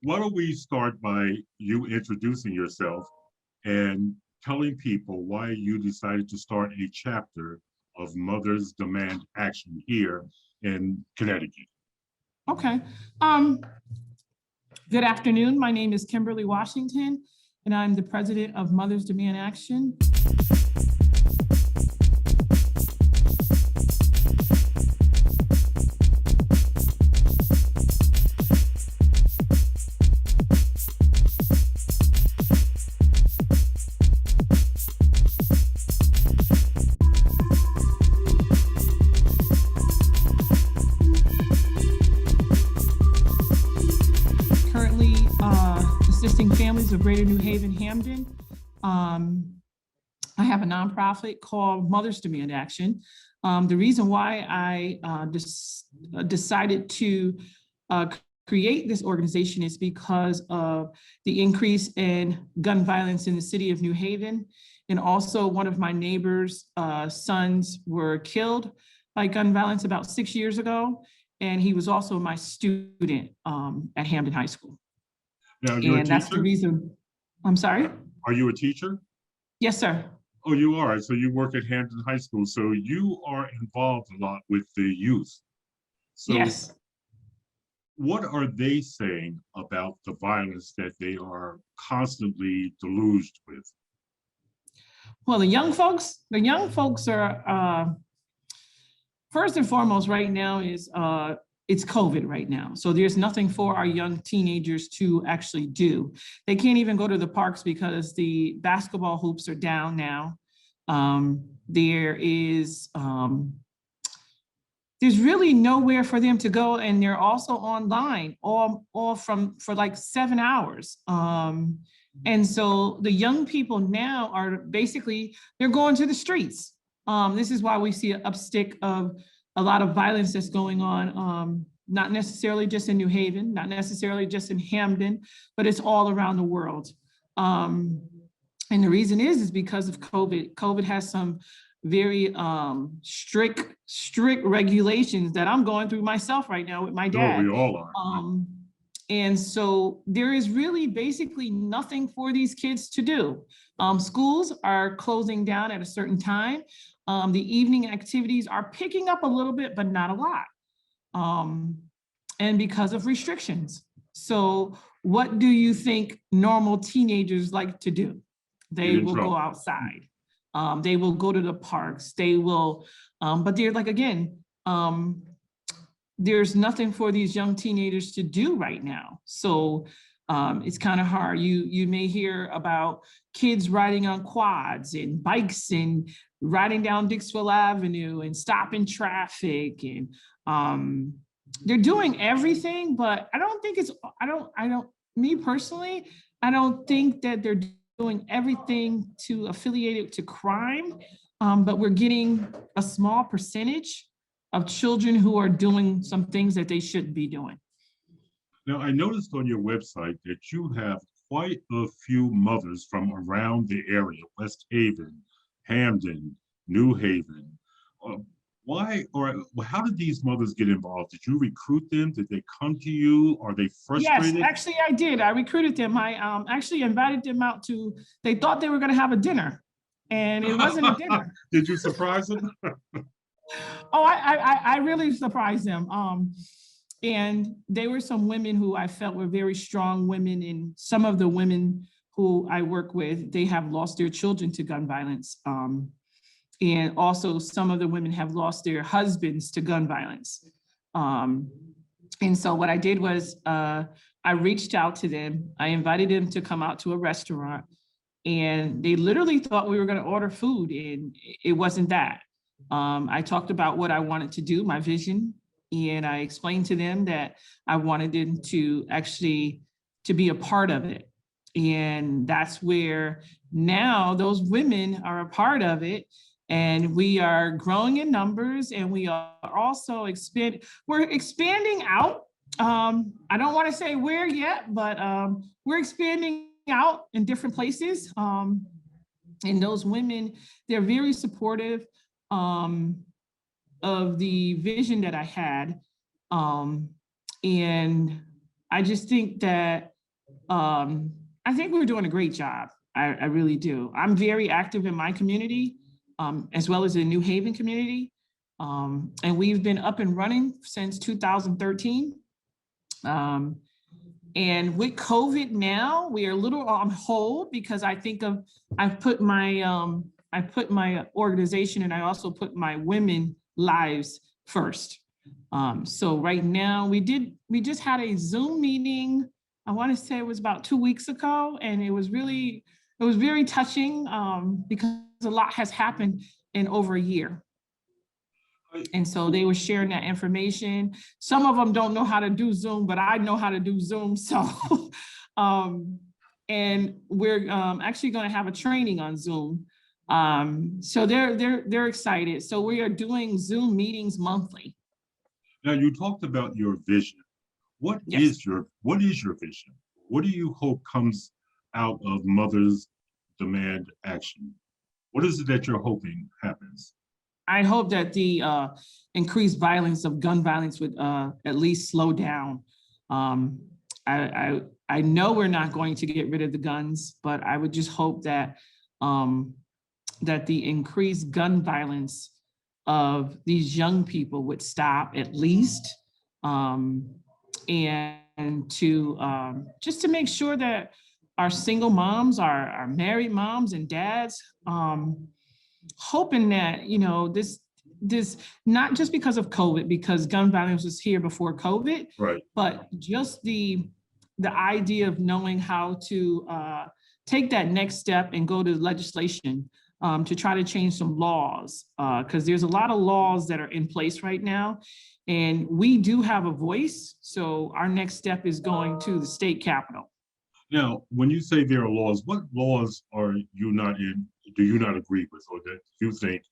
Why don't we start by you introducing yourself and telling people why you decided to start a chapter of Mothers Demand Action here in Connecticut? Okay. Um, Good afternoon. My name is Kimberly Washington, and I'm the president of Mothers Demand Action. Currently assisting families of Greater New Haven, Hamden. I have a nonprofit called Mothers Demand Action. The reason why I decided to create this organization is because of the increase in gun violence in the city of New Haven. And also one of my neighbor's sons were killed by gun violence about 6 years ago. And he was also my student at Hamden High School. Now, you're a And that's the teacher? reason. I'm sorry? Are you a teacher? Yes, sir. Oh, you are. So you work at Hampton High School. So you are involved a lot with the youth. So Yes. what are they saying about the violence that they are constantly deluged with? Well, the young folks are first and foremost right now is it's COVID right now. So there's nothing for our young teenagers to actually do. They can't even go to the parks because the basketball hoops are down now. There's really nowhere for them to go, and they're also online all for like 7 hours. And so the young people now are basically, they're going to the streets. This is why we see an upstick of a lot of violence that's going on, not necessarily just in New Haven, not necessarily just in Hamden, but it's all around the world. And the reason is because of COVID. COVID has some very strict regulations that I'm going through myself right now with my dad. Oh, we all are. And so there is really basically nothing for these kids to do. Schools are closing down at a certain time. The evening activities are picking up a little bit, but not a lot. And because of restrictions. So what do you think normal teenagers like to do? They will go outside. They will go to the parks. They will, but they're like, again, there's nothing for these young teenagers to do right now. So it's kind of hard. You may hear about kids riding on quads and bikes and riding down Dixwell Avenue and stopping traffic. And they're doing everything, but me personally, I don't think that they're doing everything to affiliate it to crime, but we're getting a small percentage of children who are doing some things that they shouldn't be doing. Now, I noticed on your website that you have quite a few mothers from around the area, West Haven, Hamden, New Haven. Why or how did these mothers get involved? Did you recruit them? Did they come to you? Are they frustrated? Yes, actually I did. I recruited them. I actually invited them out to, they thought they were gonna have a dinner and it wasn't a dinner. Did you surprise them? Oh, I really surprised them. And they were some women who I felt were very strong women, and some of the women who I work with, they have lost their children to gun violence. And also some of the women have lost their husbands to gun violence. And so what I did was I reached out to them. I invited them to come out to a restaurant, and they literally thought we were gonna order food, and it wasn't that. I talked about what I wanted to do, my vision, and I explained to them that I wanted them to actually to be a part of it. And that's where now those women are a part of it. And we are growing in numbers, and we are also we're expanding out. I don't want to say where yet, but we're expanding out in different places. And those women, they're very supportive of the vision that I had. And I just think that I think we're doing a great job. I really do. I'm very active in my community, as well as the New Haven community. And we've been up and running since 2013. And with COVID now, we are a little on hold because I've put my organization and I also put my women lives first. So right now we just had a Zoom meeting. I want to say it was about 2 weeks ago, and it was very touching because a lot has happened in over a year. And so they were sharing that information. Some of them don't know how to do Zoom, but I know how to do Zoom. So, and we're actually going to have a training on Zoom. So they're excited. So we are doing Zoom meetings monthly. Now, you talked about your vision. What is your vision? What do you hope comes out of Mothers Demand Action? What is it that you're hoping happens? I hope that the increased violence of gun violence would at least slow down. I know we're not going to get rid of the guns, but I would just hope that that the increased gun violence of these young people would stop at least, and to just to make sure that our single moms, our married moms and dads, hoping that, you know, this not just because of COVID, because gun violence was here before COVID, right, but just the idea of knowing how to take that next step and go to legislation to try to change some laws, because there's a lot of laws that are in place right now, and we do have a voice. So our next step is going to the state capitol. Now, when you say there are laws, what laws are you not in, do you not agree with, or that you think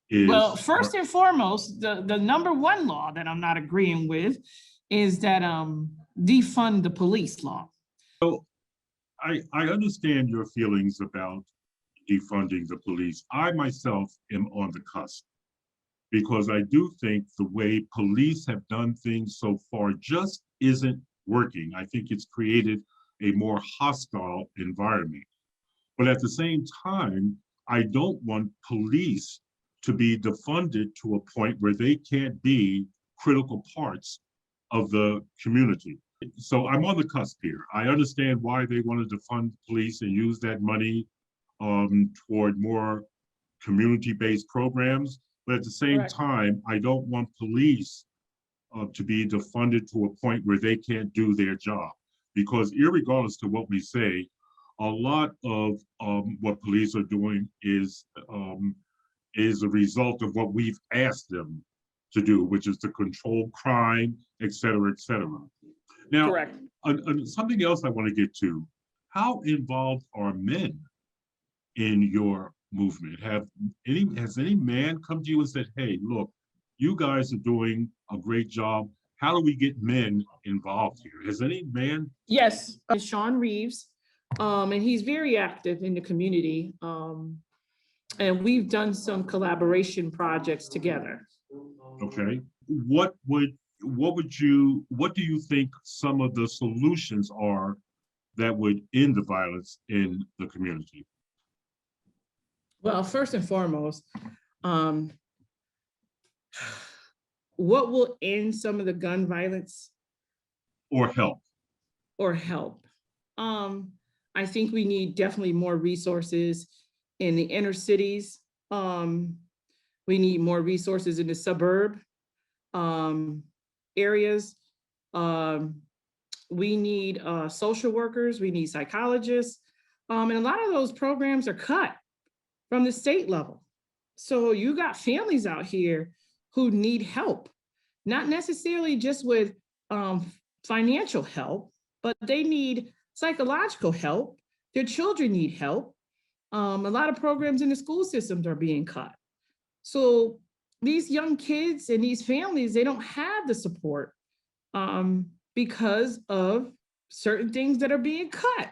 is? Well, first and foremost, the number one law that I'm not agreeing with is that defund the police law. So I understand your feelings about defunding the police. I myself am on the cusp because I do think the way police have done things so far just isn't working. I think it's created a more hostile environment. But at the same time, I don't want police to be defunded to a point where they can't be critical parts of the community. So I'm on the cusp here. I understand why they wanted to defund police and use that money toward more community-based programs. But at the same Correct. time, I don't want police to be defunded to a point where they can't do their job. Because irregardless to what we say, a lot of what police are doing is a result of what we've asked them to do, which is to control crime, et cetera, et cetera. Now, Correct. Something else I want to get to, how involved are men in your movement? Has any man come to you and said, hey, look, you guys are doing a great job. How do we get men involved here? Has any man? Yes, Sean Reeves, and he's very active in the community. And we've done some collaboration projects together. Okay. What do you think some of the solutions are that would end the violence in the community? Well, first and foremost, what will end some of the gun violence Or help? I think we need definitely more resources in the inner cities. We need more resources in the suburb areas. We need social workers, we need psychologists. And a lot of those programs are cut from the state level. So you got families out here who need help, not necessarily just with financial help, but they need psychological help. Their children need help. A lot of programs in the school systems are being cut. So these young kids and these families, they don't have the support because of certain things that are being cut.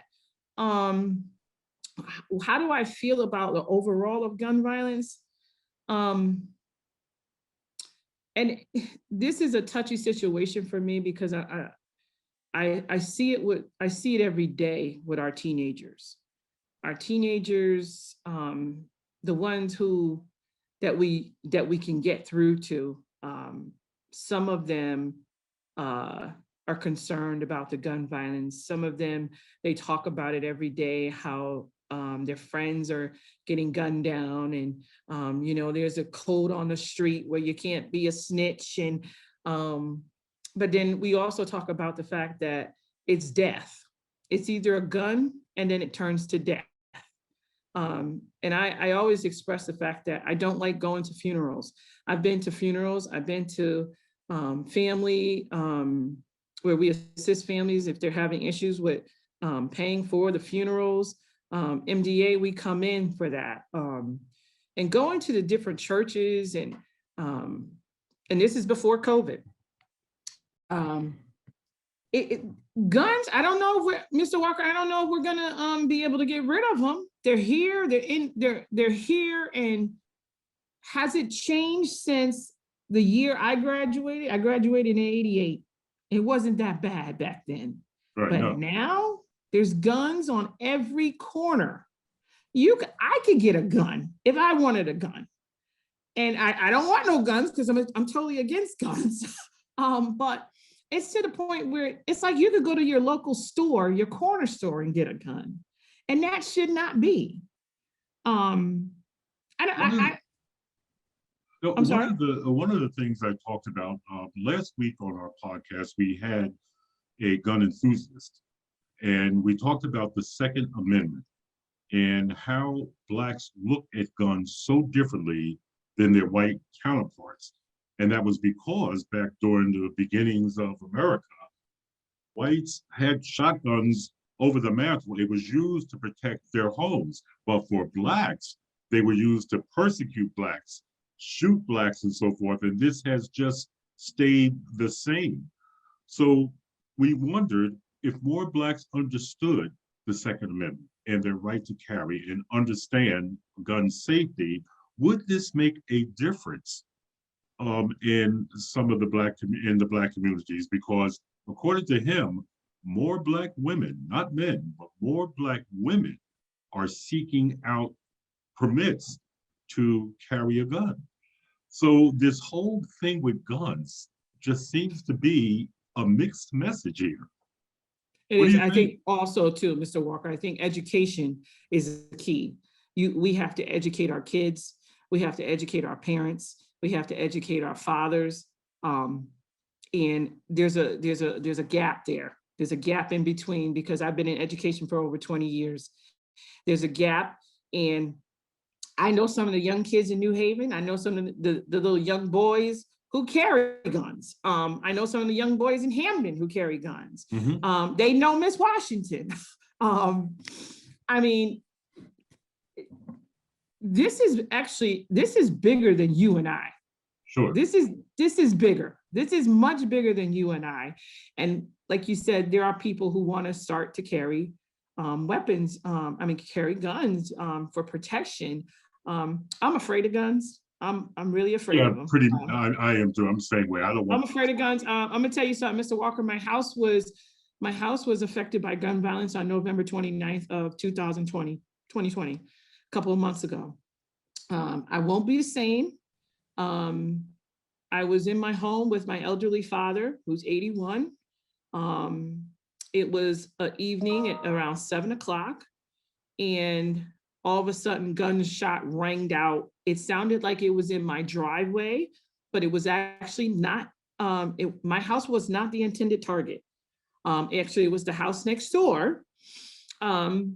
How do I feel about the overall of gun violence? And this is a touchy situation for me because I see it every day with our teenagers. Our teenagers, the ones who that we can get through to. Some of them uh, are concerned about the gun violence. Some of them, they talk about it every day, how their friends are getting gunned down, and there's a code on the street where you can't be a snitch, and um, but then we also talk about the fact that it's death. It's either a gun and then it turns to death. And I always express the fact that I don't like going to funerals. I've been to funerals, I've been to family where we assist families if they're having issues with paying for the funerals. MDA, we come in for that. And going to the different churches, um, and this is before COVID. Um, Guns, I don't know if Mr. Walker, I don't know if we're gonna be able to get rid of them. They're here, they're here. And has it changed since the year I graduated? I graduated in '88. It wasn't that bad back then. Right, But no, now there's guns on every corner. I could get a gun if I wanted a gun. And I don't want no guns because I'm totally against guns. But it's to the point where it's like you could go to your local store, your corner store, and get a gun, and that should not be. Um, I, one of, I, no, I'm sorry. one of the things I talked about last week on our podcast, we had a gun enthusiast, and we talked about the Second Amendment and how Blacks look at guns so differently than their white counterparts. And that was because back during the beginnings of America, whites had shotguns over the mantle. It was used to protect their homes. But for Blacks, they were used to persecute Blacks, shoot Blacks, and so forth. And this has just stayed the same. So we wondered if more Blacks understood the Second Amendment and their right to carry and understand gun safety, would this make a difference in some of the in the Black communities? Because according to him, more Black women, not men, but more Black women are seeking out permits to carry a gun. So this whole thing with guns just seems to be a mixed message here. It What do is, you I think? think also too, Mr. Walker, I think education is the key. We have to educate our kids. We have to educate our parents. We have to educate our fathers. And there's a gap there. There's a gap in between, because I've been in education for over 20 years. There's a gap, and I know some of the young kids in New Haven. I know some of the little young boys who carry guns. I know some of the young boys in Hamden who carry guns. Mhm. They know Miss Washington. I mean, this is bigger than you and I. Sure. This is bigger. This is much bigger than you and I. And like you said, there are people who want to start to carry weapons. Carry guns for protection. I'm afraid of guns. I'm really afraid Yeah, of them. pretty. I am too. I'm the same way. I don't I'm want. afraid of guns. I'm gonna tell you something, Mr. Walker. My house was affected by gun violence on November 29th of 2020, a couple of months ago. I won't be the same. I was in my home with my elderly father, who's 81. It was an evening at around 7 o'clock, and all of a sudden gunshot rang out. It sounded like it was in my driveway, but it was actually not. My house was not the intended target. Actually, it was the house next door. And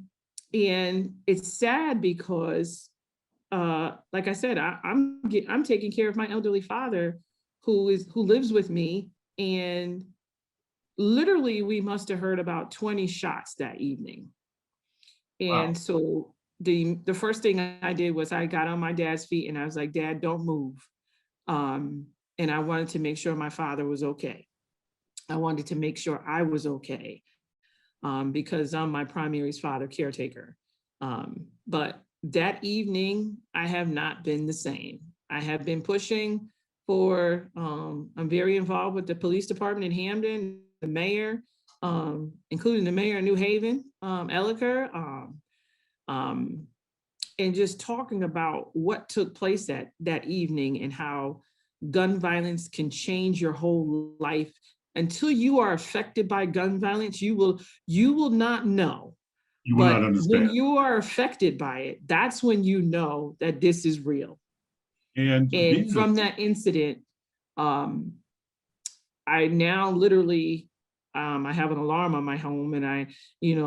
it's sad because, like I said, I'm taking care of my elderly father who lives with me, and literally we must have heard about 20 shots that evening. Wow. And so the first thing I did was I got on my dad's feet and I was like, Dad, don't move. And I wanted to make sure my father was okay. I wanted to make sure I was okay, because I'm my primary's father caretaker. But that evening, I have not been the same. I have been pushing for, I'm very involved with the police department in Hamden, the mayor. including the mayor of New Haven, Eliker, and just talking about what took place that evening and how gun violence can change your whole life. Until you are affected by gun violence, you will not know. You will not But when understand. you are affected by it, that's when you know that this is real. And And these are, from that incident, um, I now literally, I have an alarm on my home, and I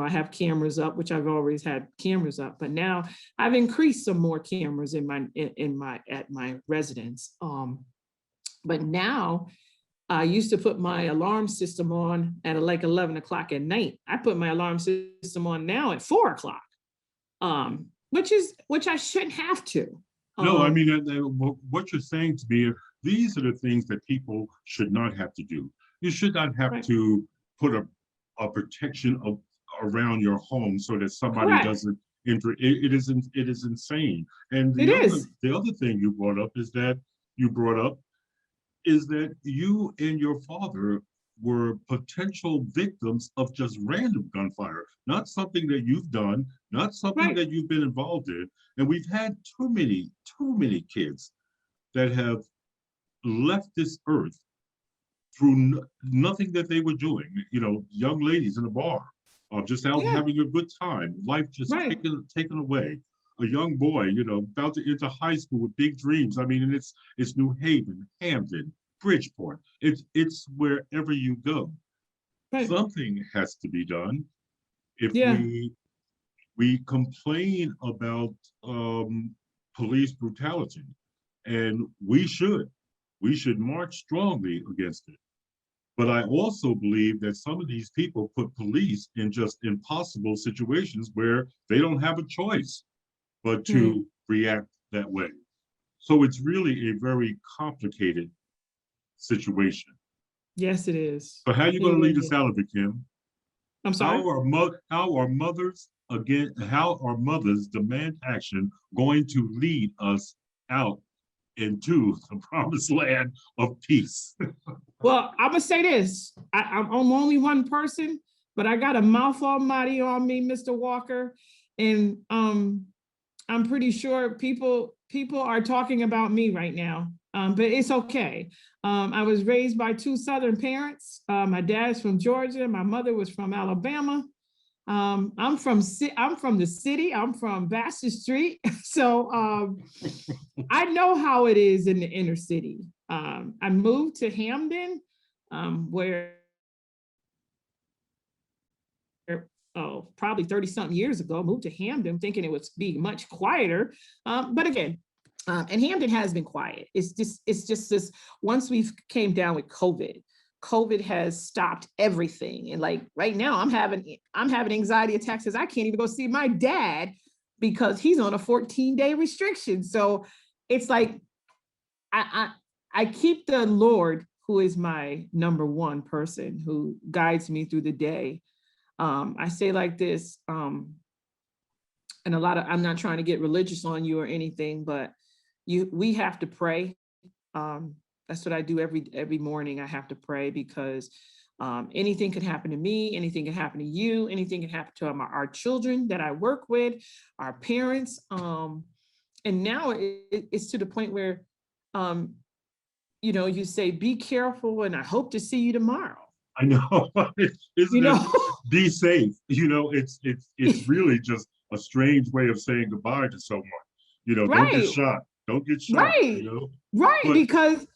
have cameras up, which I've always had cameras up, but now I've increased some more cameras at my residence. But now I used to put my alarm system on at like 11 o'clock at night. I put my alarm system on now at 4 o'clock, which I shouldn't have to. no, I mean, what you're saying to me, these are the things that people should not have to do. You should not have Right. to put a protection around your home so that somebody Correct. doesn't enter. It is insane. And It is. the other thing you brought up is that you and your father were potential victims of just random gunfire, not something that you've done, not something Right. that you've been involved in. And we've had too many kids that have left this earth through nothing that they were doing. Young ladies in a bar, just out Yeah. having a good time, life just Right. taken away. A young boy, about to enter high school with big dreams. I mean, and it's New Haven, Hampden, Bridgeport. It's wherever you go. Right. Something has to be done. If Yeah. we complain about police brutality, and we should march strongly against it. But I also believe that some of these people put police in just impossible situations where they don't have a choice but Right. to react that way. So it's really a very complicated situation. Yes, it is. So how are you It going to lead really us is. out of it, Kim? I'm sorry. How are mothers demand action going to lead us out into the promised land of peace? Well, I'm gonna say this. I'm only one person, but I got a mouth almighty on me, Mr. Walker, and I'm pretty sure people are talking about me right now. But it's okay. I was raised by two Southern parents. My dad's from Georgia. My mother was from Alabama. I'm from the city. I'm from Bassett Street. So I know how it is in the inner city. I moved to Hamden, where probably 30 something years ago, moved to Hamden thinking it would be much quieter. But again, and Hamden has been quiet. It's just this, once we've came down with COVID has stopped everything. And like right now I'm having anxiety attacks because I can't even go see my dad because he's on a 14-day restriction. So it's like, I keep the Lord, who is my number one person who guides me through the day. I say like this, and I'm not trying to get religious on you or anything, but we have to pray. That's what I do every morning. I have to pray because anything can happen to me, anything can happen to you, anything can happen to our children that I work with, our parents. And now it's to the point where, you say, be careful and I hope to see you tomorrow. I know. Isn't it? Be safe. It's really just a strange way of saying goodbye to someone. Don't get Right, shot. Don't get shot. right, right. But Because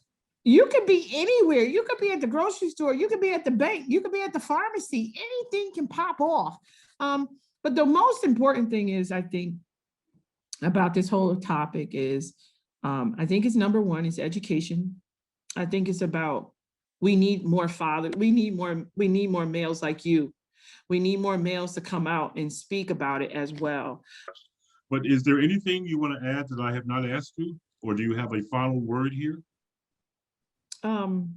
you could be anywhere. You could be at the grocery store. You could be at the bank. You could be at the pharmacy. Anything can pop off. But the most important thing is, I think, about this whole topic is, I think it's number one is education. I think it's about, we need more we need more males like you. We need more males to come out and speak about it as well. but is there anything you want to add that I have not asked you, or do you have a final word here? Um,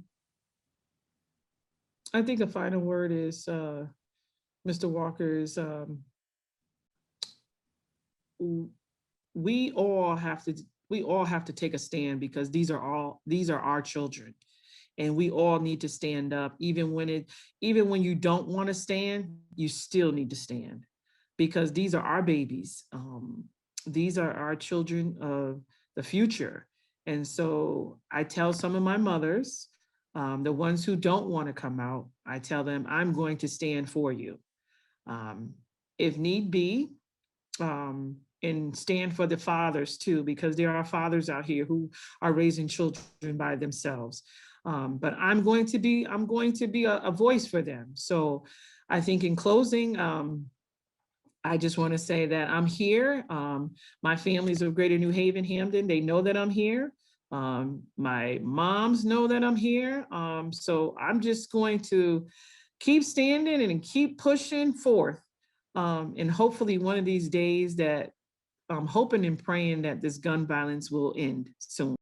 I think the final word is, Mr. Walker's, we all have to take a stand because these are our children. And we all need to stand up, even when you don't want to stand, you still need to stand, because these are our babies. These are our children of the future. And so I tell some of my mothers, the ones who don't want to come out, I tell them, I'm going to stand for you. Um, if need be, and stand for the fathers too, because there are fathers out here who are raising children by themselves. But I'm going to be a voice for them. So I think in closing, I just want to say that I'm here. My family's of Greater New Haven, Hamden. They know that I'm here. My moms know that I'm here. So I'm just going to keep standing and keep pushing forth. And hopefully one of these days that I'm hoping and praying that this gun violence will end soon.